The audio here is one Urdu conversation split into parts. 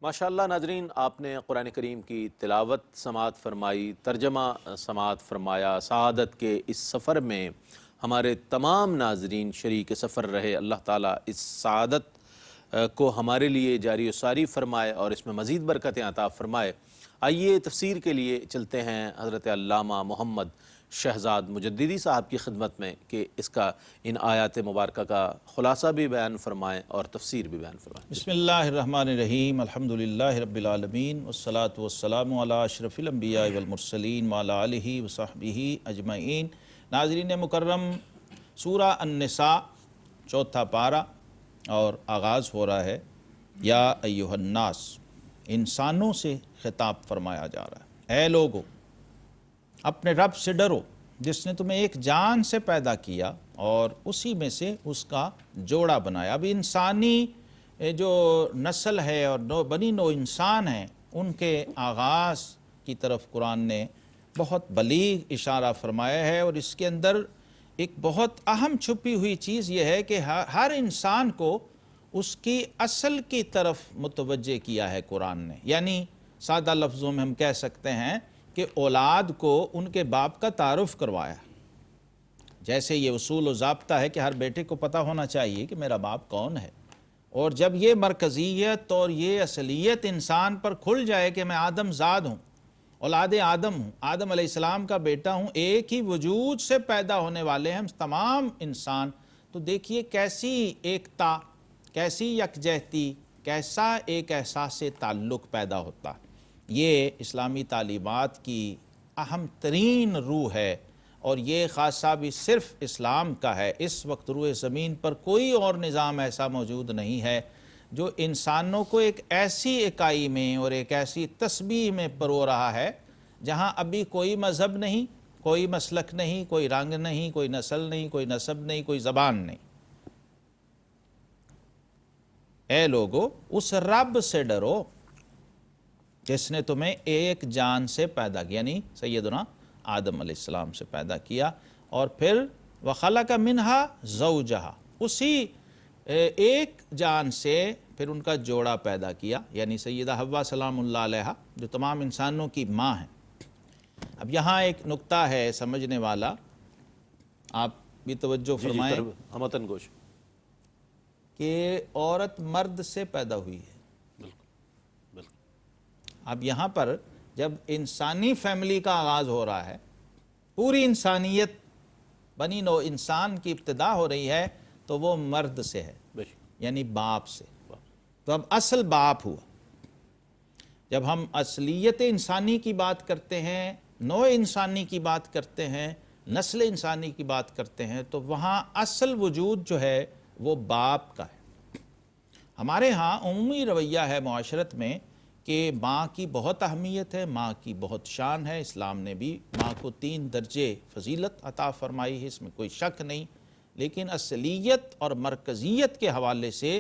ماشاءاللہ ناظرین، آپ نے قرآن کریم کی تلاوت سماعت فرمائی، ترجمہ سماعت فرمایا۔ سعادت کے اس سفر میں ہمارے تمام ناظرین شریک سفر رہے۔ اللہ تعالیٰ اس سعادت کو ہمارے لیے جاری و ساری فرمائے اور اس میں مزید برکتیں عطا فرمائے۔ آئیے تفسیر کے لیے چلتے ہیں حضرت علامہ محمد شہزاد مجددی صاحب کی خدمت میں کہ اس کا ان آیات مبارکہ کا خلاصہ بھی بیان فرمائیں اور تفسیر بھی بیان فرمائیں۔ بسم اللہ الرحمن الرحیم، الحمدللہ رب العالمین، والصلاة والسلام علی اشرف الانبیاء والمرسلین وعلی آلہ وصحبہ اجمعین۔ ناظرین مکرم، سورہ النساء چوتھا پارہ اور آغاز ہو رہا ہے یا ایھا الناس، انسانوں سے خطاب فرمایا جا رہا ہے۔ اے لوگو، اپنے رب سے ڈرو جس نے تمہیں ایک جان سے پیدا کیا اور اسی میں سے اس کا جوڑا بنایا۔ اب انسانی جو نسل ہے اور بنی نوع انسان ہیں، ان کے آغاز کی طرف قرآن نے بہت بلیغ اشارہ فرمایا ہے، اور اس کے اندر ایک بہت اہم چھپی ہوئی چیز یہ ہے کہ ہر انسان کو اس کی اصل کی طرف متوجہ کیا ہے قرآن نے۔ یعنی سادہ لفظوں میں ہم کہہ سکتے ہیں کہ اولاد کو ان کے باپ کا تعارف کروایا۔ جیسے یہ اصول و ضابطہ ہے کہ ہر بیٹے کو پتہ ہونا چاہیے کہ میرا باپ کون ہے، اور جب یہ مرکزیت اور یہ اصلیت انسان پر کھل جائے کہ میں آدم زاد ہوں، اولاد آدم ہوں، آدم علیہ السلام کا بیٹا ہوں، ایک ہی وجود سے پیدا ہونے والے ہیں ہم تمام انسان، تو دیکھیے کیسی ایکتا، کیسی یکجہتی، کیسا ایک احساس تعلق پیدا ہوتا ہے۔ یہ اسلامی تعلیمات کی اہم ترین روح ہے، اور یہ خاصہ بھی صرف اسلام کا ہے۔ اس وقت روئے زمین پر کوئی اور نظام ایسا موجود نہیں ہے جو انسانوں کو ایک ایسی اکائی میں اور ایک ایسی تسبیح میں پرو رہا ہے جہاں ابھی کوئی مذہب نہیں، کوئی مسلک نہیں، کوئی رنگ نہیں، کوئی نسل نہیں، کوئی نسب نہیں، کوئی زبان نہیں۔ اے لوگو، اس رب سے ڈرو جس نے تمہیں ایک جان سے پیدا کیا، یعنی سیدنا آدم علیہ السلام سے پیدا کیا، اور پھر وَخَلَقَ مِنْهَا زَوْجَهَا، اسی ایک جان سے پھر ان کا جوڑا پیدا کیا، یعنی سیدہ حوا سلام اللہ علیہا جو تمام انسانوں کی ماں ہیں۔ اب یہاں ایک نقطہ ہے سمجھنے والا، آپ بھی توجہ فرمائیں ہمتن گوش کہ عورت مرد سے پیدا ہوئی ہے۔ اب یہاں پر جب انسانی فیملی کا آغاز ہو رہا ہے، پوری انسانیت بنی نوع انسان کی ابتدا ہو رہی ہے، تو وہ مرد سے ہے، یعنی باپ سے۔ تو اب اصل باپ ہوا۔ جب ہم اصلیت انسانی کی بات کرتے ہیں، نوع انسانی کی بات کرتے ہیں، نسل انسانی کی بات کرتے ہیں، تو وہاں اصل وجود جو ہے وہ باپ کا ہے۔ ہمارے ہاں عمومی رویہ ہے معاشرت میں کہ ماں کی بہت اہمیت ہے، ماں کی بہت شان ہے، اسلام نے بھی ماں کو 3 درجے فضیلت عطا فرمائی ہے، اس میں کوئی شک نہیں، لیکن اصلیت اور مرکزیت کے حوالے سے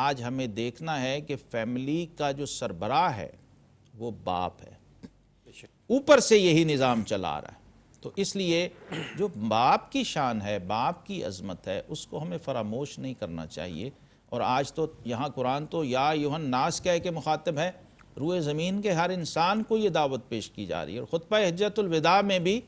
آج ہمیں دیکھنا ہے کہ فیملی کا جو سربراہ ہے وہ باپ ہے، اوپر سے یہی نظام چلا آ رہا ہے۔ تو اس لیے جو باپ کی شان ہے، باپ کی عظمت ہے، اس کو ہمیں فراموش نہیں کرنا چاہیے۔ اور آج تو یہاں قرآن تو یا ایھا الناس کہہ کے مخاطب ہے، روئے زمین کے ہر انسان کو یہ دعوت پیش کی جا رہی ہے۔ اور خطبہ حجۃ الوداع میں بھی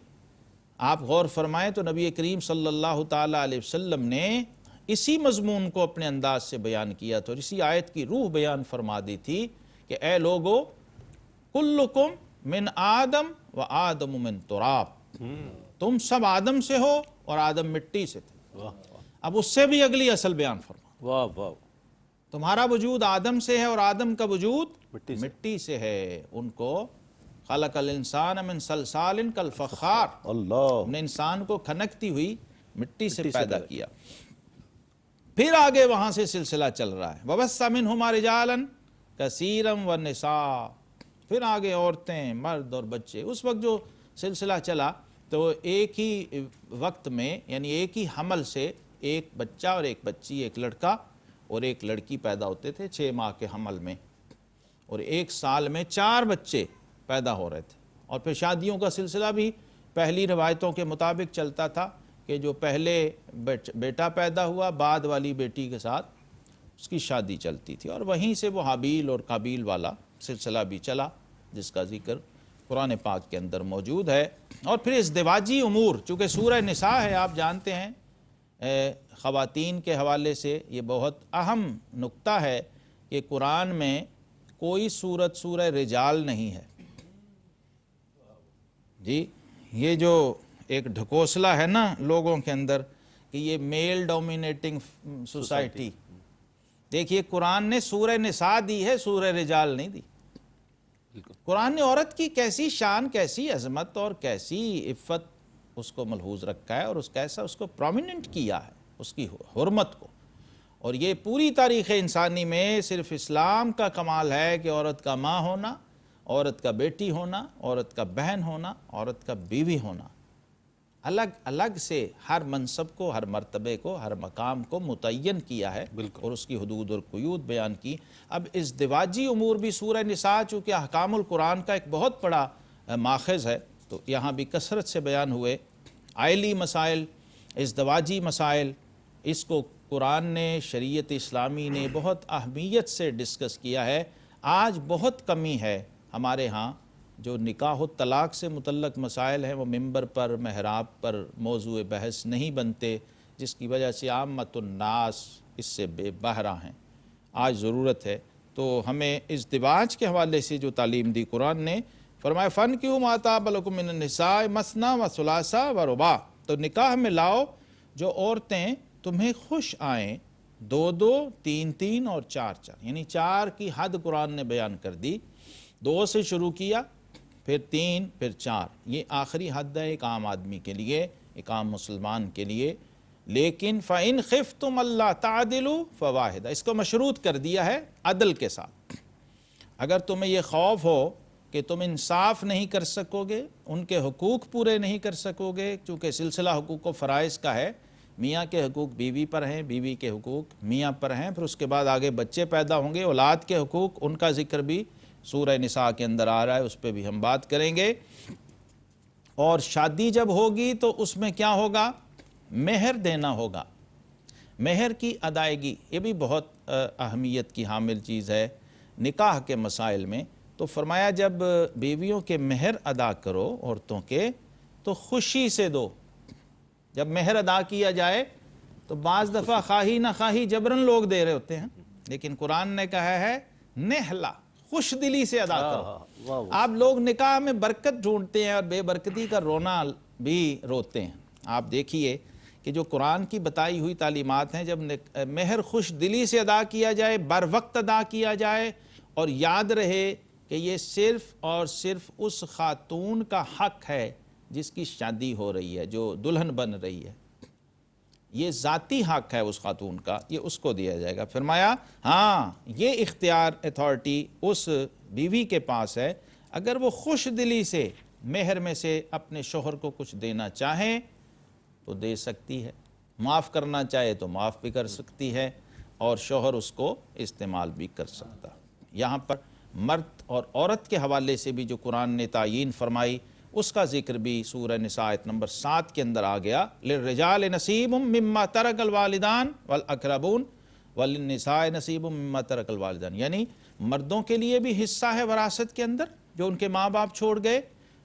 آپ غور فرمائیں تو نبی کریم صلی اللہ تعالیٰ علیہ وسلم نے اسی مضمون کو اپنے انداز سے بیان کیا تھا، اور اسی آیت کی روح بیان فرما دی تھی کہ اے لوگو، کلکم من آدم و آدم من تراب، تم سب آدم سے ہو اور آدم مٹی سے تھے۔ اب اس سے بھی اگلی اصل بیان فرما، واہ واہ، تمہارا وجود آدم سے ہے اور آدم کا وجود مٹی سے ہے۔ ان کو خلق الانسان من صلصال کالفخار، اللہ ہم نے انسان کو کھنکتی ہوئی مٹی سے پیدا کیا۔ پھر آگے وہاں سے سلسلہ چل رہا ہے، وَبَثَّ مِنْهُمَا رِجَالًا كَثِيرًا وَالنِّسَاءَ، پھر آگے عورتیں، مرد اور بچے۔ اس وقت جو سلسلہ چلا تو ایک ہی وقت میں، یعنی ایک ہی حمل سے ایک بچہ اور ایک بچی، ایک لڑکا اور ایک لڑکی پیدا ہوتے تھے 6 ماہ کے حمل میں، اور 1 سال میں 4 بچے پیدا ہو رہے تھے۔ اور پھر شادیوں کا سلسلہ بھی پہلی روایتوں کے مطابق چلتا تھا کہ جو پہلے بیٹا پیدا ہوا، بعد والی بیٹی کے ساتھ اس کی شادی چلتی تھی، اور وہیں سے وہ حابیل اور قابیل والا سلسلہ بھی چلا جس کا ذکر قرآن پاک کے اندر موجود ہے۔ اور پھر ازدواجی امور، چونکہ سورہ نساء ہے، آپ جانتے ہیں خواتین کے حوالے سے یہ بہت اہم نقطہ ہے کہ قرآن میں کوئی سورت سورہ رجال نہیں ہے۔ جی یہ جو ایک ڈھکوسلا ہے نا لوگوں کے اندر کہ یہ میل ڈومینیٹنگ سوسائٹی، دیکھیے قرآن نے سورہ نساء دی ہے، سورہ رجال نہیں دی۔ قرآن نے عورت کی کیسی شان، کیسی عظمت اور کیسی عفت اس کو ملحوظ رکھا ہے، اور کیسا اس کو پرومیننٹ کیا ہے، اس کی حرمت کو۔ اور یہ پوری تاریخ انسانی میں صرف اسلام کا کمال ہے کہ عورت کا ماں ہونا، عورت کا بیٹی ہونا، عورت کا بہن ہونا، عورت کا بیوی ہونا، الگ الگ سے ہر منصب کو، ہر مرتبے کو، ہر مقام کو متعین کیا ہے اور اس کی حدود اور قیود بیان کی۔ اب ازدواجی امور بھی سورہ نساء چونکہ احکام القرآن کا ایک بہت بڑا ماخذ ہے تو یہاں بھی کثرت سے بیان ہوئے۔ عائلی مسائل، ازدواجی مسائل، اس کو قرآن نے، شریعت اسلامی نے بہت اہمیت سے ڈسکس کیا ہے۔ آج بہت کمی ہے ہمارے ہاں جو نکاح و طلاق سے متعلق مسائل ہیں وہ ممبر پر، محراب پر موضوع بحث نہیں بنتے، جس کی وجہ سے عامت الناس اس سے بے بہرہ ہیں۔ آج ضرورت ہے تو ہمیں ازدواج کے حوالے سے جو تعلیم دی قرآن نے، فرمایا فَانْكِحُوا مَا طَابَ لَكُم مِّنَ النِّسَاءِ مَثْنَىٰ وَثُلَاثَ وَرُبَاعَ، تو نکاح میں لاؤ جو عورتیں تمہیں خوش آئیں، 2 3 اور 4 یعنی 4 کی حد قرآن نے بیان کر دی۔ 2 سے شروع کیا، پھر 3، پھر 4، یہ آخری حد ہے ایک عام آدمی کے لیے، ایک عام مسلمان کے لیے۔ لیکن فَإِنْ خِفْتُمْ أَلَّا تَعْدِلُوا فَوَاحِدَةً، اس کو مشروط کر دیا ہے عدل کے ساتھ۔ اگر تمہیں یہ خوف ہو کہ تم انصاف نہیں کر سکو گے، ان کے حقوق پورے نہیں کر سکو گے، چونکہ سلسلہ حقوق و فرائض کا ہے، میاں کے حقوق بیوی پر ہیں، بیوی کے حقوق میاں پر ہیں، پھر اس کے بعد آگے بچے پیدا ہوں گے، اولاد کے حقوق، ان کا ذکر بھی سورہ نساء کے اندر آ رہا ہے، اس پہ بھی ہم بات کریں گے۔ اور شادی جب ہوگی تو اس میں کیا ہوگا؟ مہر دینا ہوگا، مہر کی ادائیگی، یہ بھی بہت اہمیت کی حامل چیز ہے نکاح کے مسائل میں۔ تو فرمایا جب بیویوں کے مہر ادا کرو عورتوں کے تو خوشی سے دو۔ جب مہر ادا کیا جائے تو بعض دفعہ خواہی نہ خواہی جبرن لوگ دے رہے ہوتے ہیں، لیکن قرآن نے کہا ہے نہلا، خوش دلی سے ادا کرو۔ آپ لوگ نکاح میں برکت ڈھونڈتے ہیں اور بے برکتی کا رونا بھی روتے ہیں۔ آپ دیکھیے کہ جو قرآن کی بتائی ہوئی تعلیمات ہیں، جب مہر خوش دلی سے ادا کیا جائے، بر وقت ادا کیا جائے، اور یاد رہے کہ یہ صرف اور صرف اس خاتون کا حق ہے جس کی شادی ہو رہی ہے، جو دلہن بن رہی ہے، یہ ذاتی حق ہے اس خاتون کا، یہ اس کو دیا جائے گا۔ فرمایا ہاں یہ اختیار، اتھارٹی اس بیوی کے پاس ہے، اگر وہ خوش دلی سے مہر میں سے اپنے شوہر کو کچھ دینا چاہیں تو دے سکتی ہے، معاف کرنا چاہے تو معاف بھی کر سکتی ہے، اور شوہر اس کو استعمال بھی کر سکتا۔ یہاں پر مرد اور عورت کے حوالے سے بھی جو قرآن نے تعیین فرمائی اس کا ذکر بھی سورہ نساء آیت نمبر 7 کے اندر آ گیا۔ لِلرِّجَالِ نَصِیبٌ مِّمَّا تَرَکَ الْوَالِدَانِ وَالْأَقْرَبُونَ وَلِلنِّسَاءِ نَصِیبٌ مِّمَّا تَرَکَ الْوَالِدَانِ، یعنی مردوں کے لیے بھی حصہ ہے وراثت کے اندر جو ان کے ماں باپ چھوڑ گئے،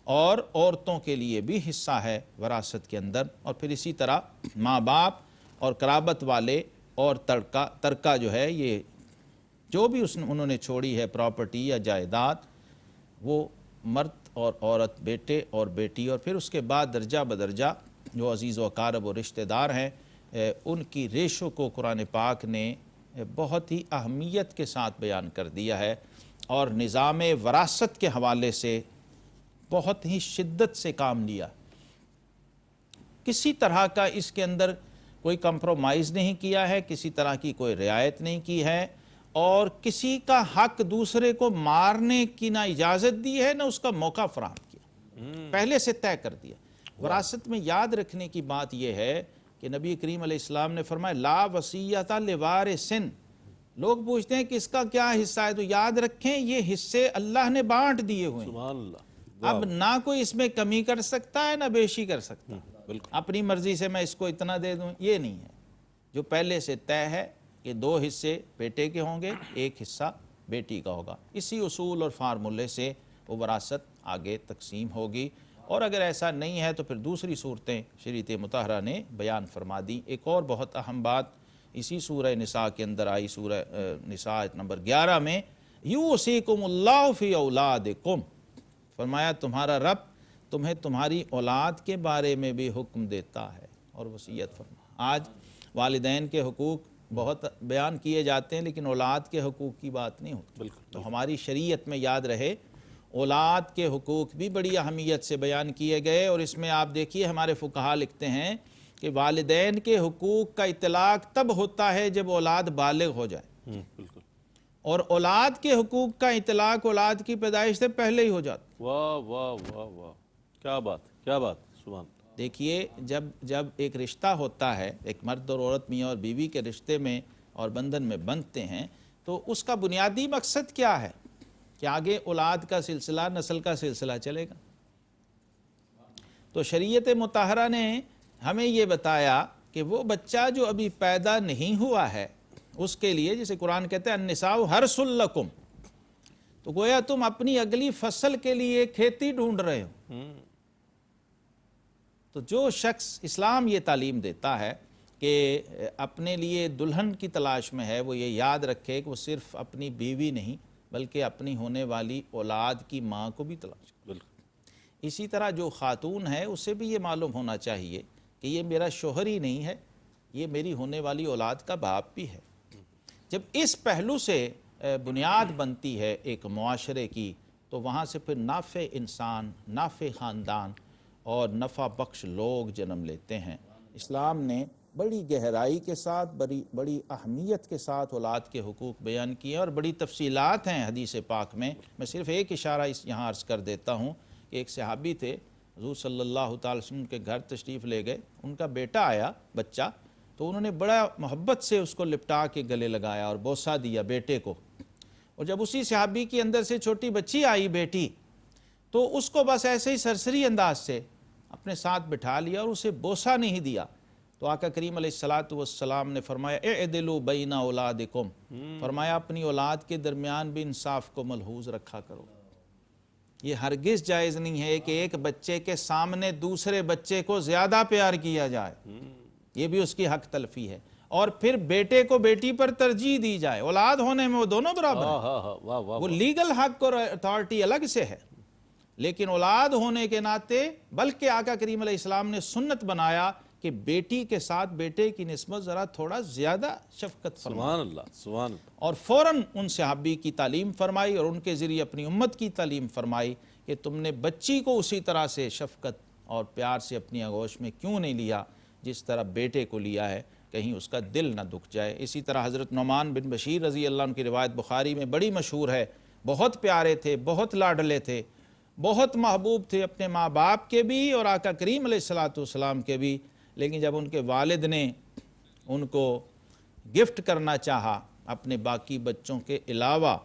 اور عورتوں کے لیے بھی حصہ ہے وراثت کے اندر، اور پھر اسی طرح ماں باپ اور قرابت والے اور ترکہ جو ہے، یہ جو بھی انہوں نے چھوڑی ہے پراپرٹی یا جائیداد، وہ مرد اور عورت، بیٹے اور بیٹی، اور پھر اس کے بعد درجہ بدرجہ جو عزیز و اقارب و رشتہ دار ہیں، ان کی ریشو کو قرآن پاک نے بہت ہی اہمیت کے ساتھ بیان کر دیا ہے، اور نظام وراثت کے حوالے سے بہت ہی شدت سے کام لیا۔ کسی طرح کا اس کے اندر کوئی کمپرومائز نہیں کیا ہے، کسی طرح کی کوئی رعایت نہیں کی ہے، اور کسی کا حق دوسرے کو مارنے کی نہ اجازت دی ہے نہ اس کا موقع فراہم کیا، پہلے سے طے کر دیا۔ وراثت میں یاد رکھنے کی بات یہ ہے کہ نبی کریم علیہ السلام نے فرمایا لا وصیۃ لوارث، لوگ پوچھتے ہیں کہ اس کا کیا حصہ ہے، تو یاد رکھیں یہ حصے اللہ نے بانٹ دیے ہوئے ہیں، سبحان اللہ۔ اب نہ کوئی اس میں کمی کر سکتا ہے نہ بیشی کر سکتا، اپنی مرضی سے میں اس کو اتنا دے دوں، یہ نہیں ہے، جو پہلے سے طے ہے کہ 2 حصے بیٹے کے ہوں گے، 1 حصہ بیٹی کا ہوگا۔ اسی اصول اور فارمولے سے وہ وراثت آگے تقسیم ہوگی، اور اگر ایسا نہیں ہے تو پھر دوسری صورتیں شریعت مطہرہ نے بیان فرما دی۔ ایک اور بہت اہم بات اسی سورہ نساء کے اندر آئی، سورہ نساء نمبر 11 میں، یوصیکم اللہ فی اولادکم، فرمایا تمہارا رب تمہیں تمہاری اولاد کے بارے میں بھی حکم دیتا ہے اور وصیت فرما۔ آج والدین کے حقوق بہت بیان کیے جاتے ہیں لیکن اولاد کے حقوق کی بات نہیں ہوتی۔ تو ہماری شریعت میں یاد رہے اولاد کے حقوق بھی بڑی اہمیت سے بیان کیے گئے، اور اس میں آپ دیکھیے ہمارے فقہا لکھتے ہیں کہ والدین کے حقوق کا اطلاق تب ہوتا ہے جب اولاد بالغ ہو جائے، بالکل، اور اولاد کے حقوق کا اطلاق اولاد کی پیدائش سے پہلے ہی ہو جاتا۔ واہ واہ واہ واہ، کیا بات، کیا بات، سبحان۔ دیکھیے جب ایک رشتہ ہوتا ہے، ایک مرد اور عورت میاں اور بیوی کے رشتے میں اور بندھن میں بندھتے ہیں، تو اس کا بنیادی مقصد کیا ہے کہ آگے اولاد کا سلسلہ، نسل کا سلسلہ چلے گا۔ تو شریعت مطہرہ نے ہمیں یہ بتایا کہ وہ بچہ جو ابھی پیدا نہیں ہوا ہے اس کے لیے، جسے قرآن کہتے ہیں النساء حرث لکم، تو گویا تم اپنی اگلی فصل کے لیے کھیتی ڈھونڈ رہے ہو۔ تو جو شخص، اسلام یہ تعلیم دیتا ہے کہ اپنے لیے دلہن کی تلاش میں ہے، وہ یہ یاد رکھے کہ وہ صرف اپنی بیوی نہیں بلکہ اپنی ہونے والی اولاد کی ماں کو بھی تلاش کرے۔ اسی طرح جو خاتون ہے اسے بھی یہ معلوم ہونا چاہیے کہ یہ میرا شوہر ہی نہیں ہے، یہ میری ہونے والی اولاد کا باپ بھی ہے۔ جب اس پہلو سے بنیاد بنتی ہے ایک معاشرے کی، تو وہاں سے پھر نافع انسان، نافع خاندان اور نفع بخش لوگ جنم لیتے ہیں۔ اسلام نے بڑی گہرائی کے ساتھ، بڑی اہمیت کے ساتھ اولاد کے حقوق بیان کیے، اور بڑی تفصیلات ہیں حدیث پاک میں۔ میں صرف ایک اشارہ یہاں عرض کر دیتا ہوں کہ ایک صحابی تھے، حضور صلی اللہ تعالی وسلم کے گھر تشریف لے گئے، ان کا بیٹا آیا، بچہ، تو انہوں نے بڑا محبت سے اس کو لپٹا کے گلے لگایا اور بوسہ دیا بیٹے کو۔ اور جب اسی صحابی کی اندر سے چھوٹی بچی آئی، بیٹی، تو اس کو بس ایسے ہی سرسری انداز سے اپنے ساتھ بٹھا لیا اور اسے بوسہ نہیں دیا۔ تو آقا کریم علیہ السلام نے فرمایا اعدلوا بین اولادکم، فرمایا اپنی اولاد کے درمیان بھی انصاف کو ملحوظ رکھا کرو۔ یہ ہرگز جائز نہیں ہے کہ ایک بچے کے سامنے دوسرے بچے کو زیادہ پیار کیا جائے، یہ بھی اس کی حق تلفی ہے، اور پھر بیٹے کو بیٹی پر ترجیح دی جائے۔ اولاد ہونے میں وہ دونوں برابر ہیں، وہ لیگل حق اور اتھارٹی الگ سے ہے، لیکن اولاد ہونے کے ناطے، بلکہ آقا کریم علیہ السلام نے سنت بنایا کہ بیٹی کے ساتھ بیٹے کی نسبت ذرا تھوڑا زیادہ شفقت فرمائے۔ سبحان اللہ، سبحان اللہ۔ اور فوراً ان صحابی کی تعلیم فرمائی اور ان کے ذریعے اپنی امت کی تعلیم فرمائی کہ تم نے بچی کو اسی طرح سے شفقت اور پیار سے اپنی آغوش میں کیوں نہیں لیا جس طرح بیٹے کو لیا ہے، کہیں اس کا دل نہ دکھ جائے۔ اسی طرح حضرت نعمان بن بشیر رضی اللہ عنہ کی روایت بخاری میں بڑی مشہور ہے، بہت پیارے تھے، بہت لاڈلے تھے، بہت محبوب تھے اپنے ماں باپ کے بھی اور آقا کریم علیہ السلام کے بھی، لیکن جب ان کے والد نے ان کو گفٹ کرنا چاہا اپنے باقی بچوں کے علاوہ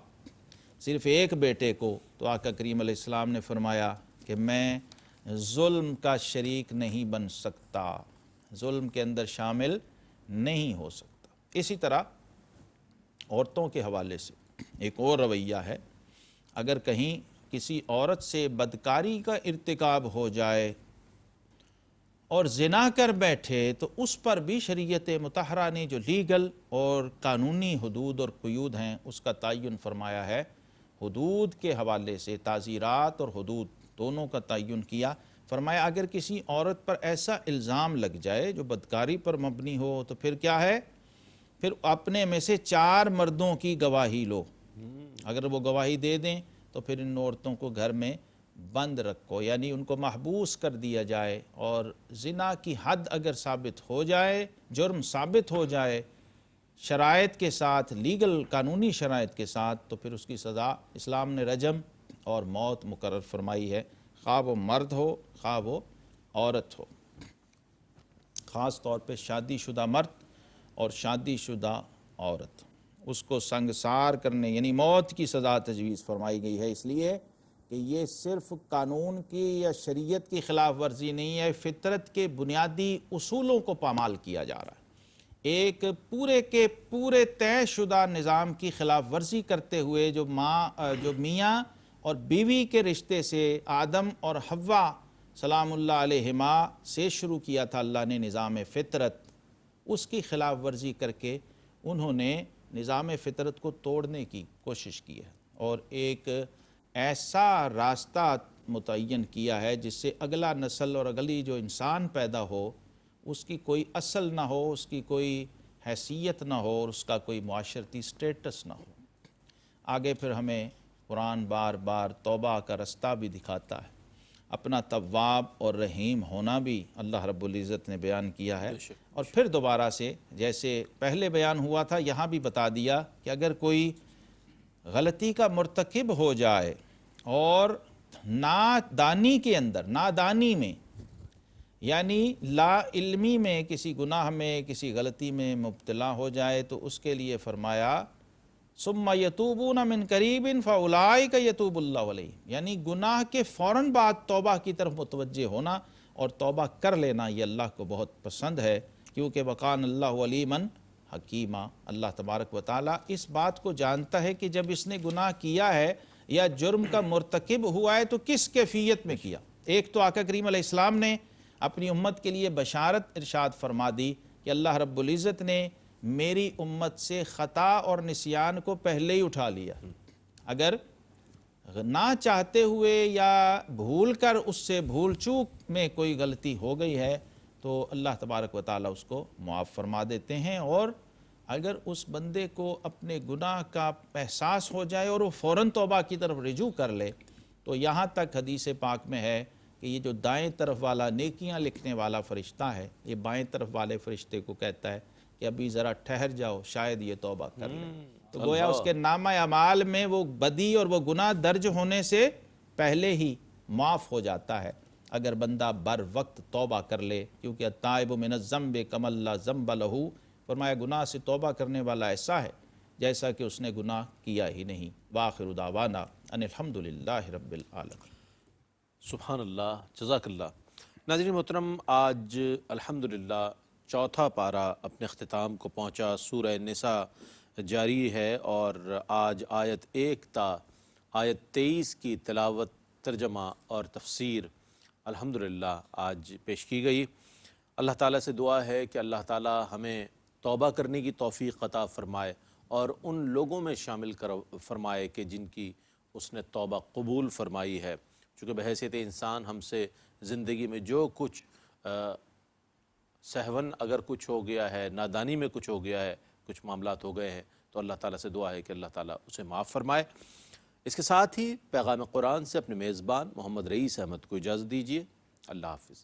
صرف ایک بیٹے کو، تو آقا کریم علیہ السلام نے فرمایا کہ میں ظلم کا شریک نہیں بن سکتا، ظلم کے اندر شامل نہیں ہو سکتا۔ اسی طرح عورتوں کے حوالے سے ایک اور رویہ ہے، اگر کہیں کسی عورت سے بدکاری کا ارتکاب ہو جائے اور زنا کر بیٹھے تو اس پر بھی شریعت مطہرہ نے جو لیگل اور قانونی حدود اور قیود ہیں اس کا تعین فرمایا ہے۔ حدود کے حوالے سے تعزیرات اور حدود دونوں کا تعین کیا، فرمایا اگر کسی عورت پر ایسا الزام لگ جائے جو بدکاری پر مبنی ہو تو پھر کیا ہے، پھر اپنے میں سے 4 مردوں کی گواہی لو، اگر وہ گواہی دے دیں تو پھر ان عورتوں کو گھر میں بند رکھو، یعنی ان کو محبوس کر دیا جائے، اور زنا کی حد اگر ثابت ہو جائے، جرم ثابت ہو جائے شرائط کے ساتھ، لیگل قانونی شرائط کے ساتھ، تو پھر اس کی سزا اسلام نے رجم اور موت مقرر فرمائی ہے، خواہ وہ مرد ہو خواہ وہ عورت ہو۔ خاص طور پہ شادی شدہ مرد اور شادی شدہ عورت، اس کو سنگسار کرنے یعنی موت کی سزا تجویز فرمائی گئی ہے، اس لیے کہ یہ صرف قانون کی یا شریعت کی خلاف ورزی نہیں ہے، فطرت کے بنیادی اصولوں کو پامال کیا جا رہا ہے۔ ایک پورے کے پورے طے شدہ نظام کی خلاف ورزی کرتے ہوئے جو میاں اور بیوی کے رشتے سے آدم اور حوا سلام اللہ علیہما سے شروع کیا تھا اللہ نے نظام فطرت، اس کی خلاف ورزی کر کے انہوں نے نظام فطرت کو توڑنے کی کوشش کی ہے اور ایک ایسا راستہ متعین کیا ہے جس سے اگلا نسل اور اگلی جو انسان پیدا ہو اس کی کوئی اصل نہ ہو، اس کی کوئی حیثیت نہ ہو اور اس کا کوئی معاشرتی سٹیٹس نہ ہو۔ آگے پھر ہمیں قرآن بار بار توبہ کا رستہ بھی دکھاتا ہے، اپنا تواب اور رحیم ہونا بھی اللہ رب العزت نے بیان کیا ہے، اور پھر دوبارہ سے جیسے پہلے بیان ہوا تھا یہاں بھی بتا دیا کہ اگر کوئی غلطی کا مرتکب ہو جائے اور نادانی کے اندر، نادانی میں یعنی لا علمی میں کسی گناہ میں کسی غلطی میں مبتلا ہو جائے تو اس کے لیے فرمایا ثم یتوبون من قریب فاولئک یتوب اللہ علیہم، یعنی گناہ کے فوراً بعد توبہ کی طرف متوجہ ہونا اور توبہ کر لینا یہ اللہ کو بہت پسند ہے، کیونکہ وقان اللہ علیما حکیمہ، اللہ تبارک و تعالیٰ اس بات کو جانتا ہے کہ جب اس نے گناہ کیا ہے یا جرم کا مرتکب ہوا ہے تو کس کیفیت میں کیا۔ ایک تو آقا کریم علیہ السلام نے اپنی امت کے لیے بشارت ارشاد فرما دی کہ اللہ رب العزت نے میری امت سے خطا اور نسیان کو پہلے ہی اٹھا لیا، اگر نہ چاہتے ہوئے یا بھول کر اس سے بھول چوک میں کوئی غلطی ہو گئی ہے تو اللہ تبارک و تعالیٰ اس کو معاف فرما دیتے ہیں، اور اگر اس بندے کو اپنے گناہ کا احساس ہو جائے اور وہ فوراً توبہ کی طرف رجوع کر لے تو یہاں تک حدیث پاک میں ہے کہ یہ جو دائیں طرف والا نیکیاں لکھنے والا فرشتہ ہے یہ بائیں طرف والے فرشتے کو کہتا ہے کہ ابھی ذرا ٹھہر جاؤ، شاید یہ توبہ کر لے، تو گویا اس کے نامہ اعمال میں وہ بدی اور وہ گناہ درج ہونے سے پہلے ہی معاف ہو جاتا ہے اگر بندہ بر وقت توبہ کر لے، کیونکہ التائب من الذنب کمن لا ذنب لہ، فرمایا گناہ سے توبہ کرنے والا ایسا ہے جیسا کہ اس نے گناہ کیا ہی نہیں۔ وآخر دعوانا ان الحمدللہ رب العالمین۔ سبحان اللہ، جزاک اللہ۔ ناظرین محترم، آج الحمدللہ چوتھا پارہ اپنے اختتام کو پہنچا، سورہ نساء جاری ہے اور آج آیت 1 تا آیت 23 کی تلاوت، ترجمہ اور تفسیر الحمدللہ آج پیش کی گئی۔ اللہ تعالیٰ سے دعا ہے کہ اللہ تعالیٰ ہمیں توبہ کرنے کی توفیق عطا فرمائے اور ان لوگوں میں شامل فرمائے کہ جن کی اس نے توبہ قبول فرمائی ہے، چونکہ بحیثیت انسان ہم سے زندگی میں جو کچھ سہون اگر کچھ ہو گیا ہے، نادانی میں کچھ ہو گیا ہے، کچھ معاملات ہو گئے ہیں تو اللہ تعالیٰ سے دعا ہے کہ اللہ تعالیٰ اسے معاف فرمائے۔ اس کے ساتھ ہی پیغام قرآن سے اپنے میزبان محمد رئیس احمد کو اجازت دیجیے۔ اللہ حافظ۔